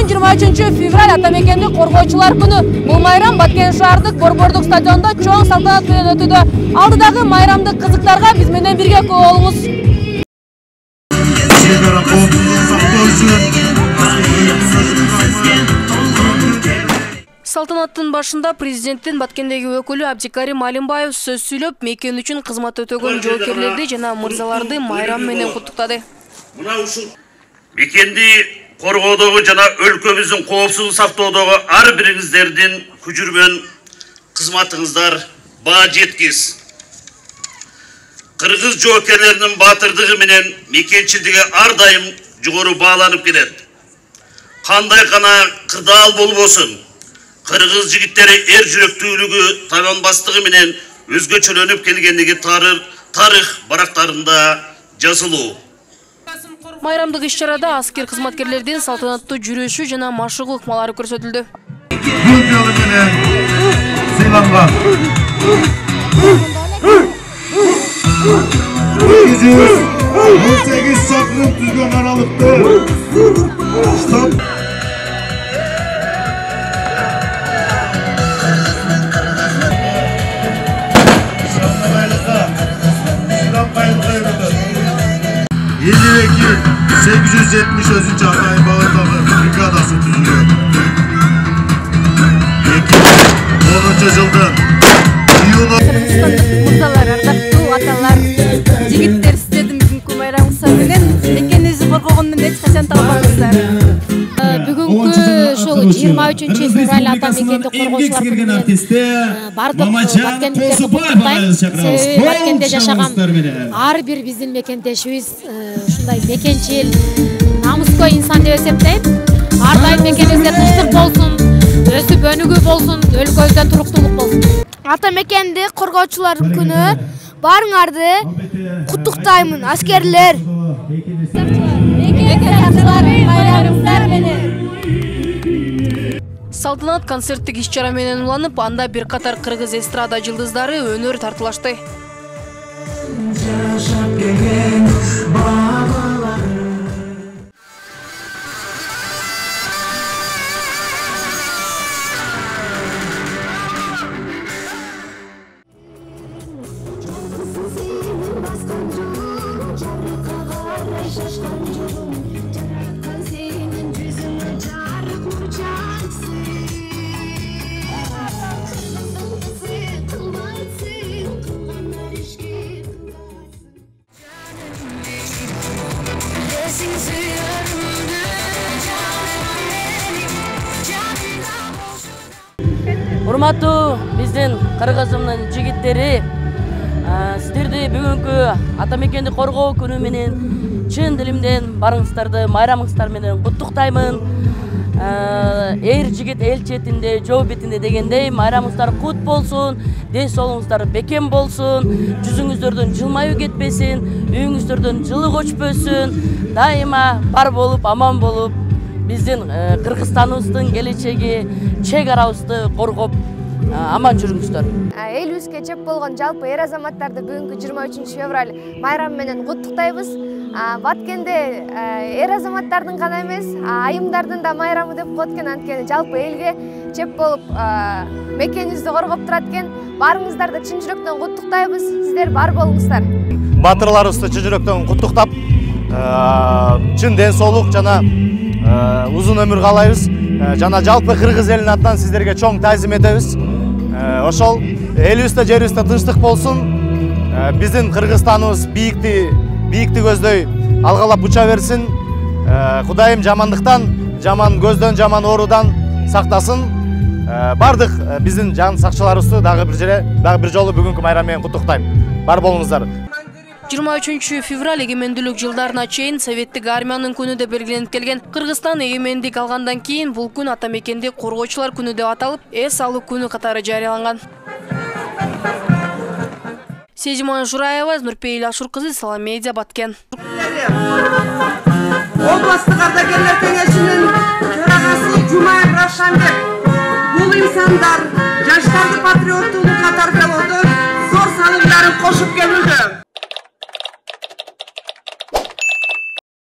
Бүгін 23 февраль Атамекенді қорғаушылар күні. Бұл майрам Баткен шаһардық Борбордук стадионда чоң салтанат менен өтүдө. Алдыдағы майрамды қызықтарға біз менен бірге болуңуз. Салтанаттын башында президенттин Баткендеги өкүлү Абдикарим Алимбаев сөз сүйлөп, мекен үчүн кызмат өтөгөн жоокерлерди жана мырзаларды майрам менен куттуктады. Мына ушул мекенди коргоодогу жана өлкөбүздүн коопсуздугун сактоодогу ар бириңиздердин күжүргөн кызматыңыздар баа жеткис. Кыргыз жоокерлеринин баатырдыгы менен мекенчилдиги ар дайым жогору бааланып келет. Кандай гана кырдаал болбосун, кыргыз жигиттери эр жүрөктүүлүгү, табанбастыгы менен өзгөчөлөнүп келгендиги тарых барактарында жазылуу. Майрамдык иш-чарада аскер кызматкерлердин салтанаттуу жүрүшү жана машыгуу ыкмалары көрсөтүлдү. Бул жолу менен сыйланган 18 чакырым түзгөн аралыкты штаб Yediveki 870 özünç Hatay Bağırdağı brigadası tüzülüyor. 2010 yıldan Kırgızstandык мырзалар, ардактуу аталар, жигиттер, сиздердин бүгүнкү майрамыңыздар менен мекенибизди коргогондон эч качан талбаңыздар. Бүгүнкү ушул 23 февраль Атамекенди коргоочулар күнү менен бардык баткендиктерди куттуктайм. Себеби Баткенде жашаган ар бир биздин мекендешибиз ушундай мекенчил, намыской инсан деп эсептейм. Ар дайым мекенибизде тынчтык болсун, өсүп өнүгүү болсун, өлкөбүздө туруктуулук болсун. Атамекенди коргоочулардын күнү баарыңарды куттуктаймын, аскерлер. Салтанат концерттик иш-чара менен уланып, анда бир катар кыргыз эстрада жылдыздары өнөр тартылашты. Урматтуу биздин кыргызымдын жигиттери, сиздерди бүгүнкү Атамекенди коргоо күнү менен чын дилимден барыңыздарды майрамыңыздар менен куттуктаймын. Эр жигит эл четинде, жоо бетинде дегендей майрамыңыздар кут болсун, ден соолуңуздар бекем болсун, жүзүңүздөрдөн жылмаюу кетпесин, үйүңүздөрдөн жылы көчпөсүн, дайыма бар болуп, аман болуп, биздин Кыргызстаныбыздын келечеги, чек арабызды коргоп аман жүрүңүздөр. Элибизге чеп болгон жалпы эр азаматтарды бүгүнкү 23 февраль майрам менен куттуктайбыз. Баткенде эр азаматтардын гана эмес, айымдардын да майрамы деп коет экен, анткени жалпы элге чеп болуп мекенибизди коргоп турат экен. Баарыңыздарды чын жүрөктөн куттуктайбыз. Сиздер бар болуңуздар. Батырларыбызды чын жүрөктөн куттуктап, чын ден соолук жана узун өмүр каалайбыз. Жана жалпы кыргыз элинин атынан сиздерге чоң таазим этебиз. Ошол элибизде, жерибизде тынчтык болсун. Биздин Кыргызстаныбыз бийикти көздөй алгалап уча берсин. Кудайым жамандыктан, жаман көздөн, жаман оорудан сактасын. Бардык биздин жан сакчыларыбызды дагы бир жолу бүгүнкү майрам менен куттуктайм. Бар болуңуздар. 23 февраль эгемендүүлүк жылдарына чейин советтик армиянын күнү деп белгиленип келген. Кыргызстан эгемендик алгандан кийин бул күн Атамекенди коргоочулар күнү деп аталып, эс алуу күнү катары жарыяланган. Сезиман Жураева, Нурпейил Ашур кызы, Салам Медиа, Баткен. Областык ардагерлер кеңешинин төрагасы Жумаев Равшанбек бул инсандар жаштарды патриоттуулукка тарбиялоодо зор салымдарын кошуп келүүдө.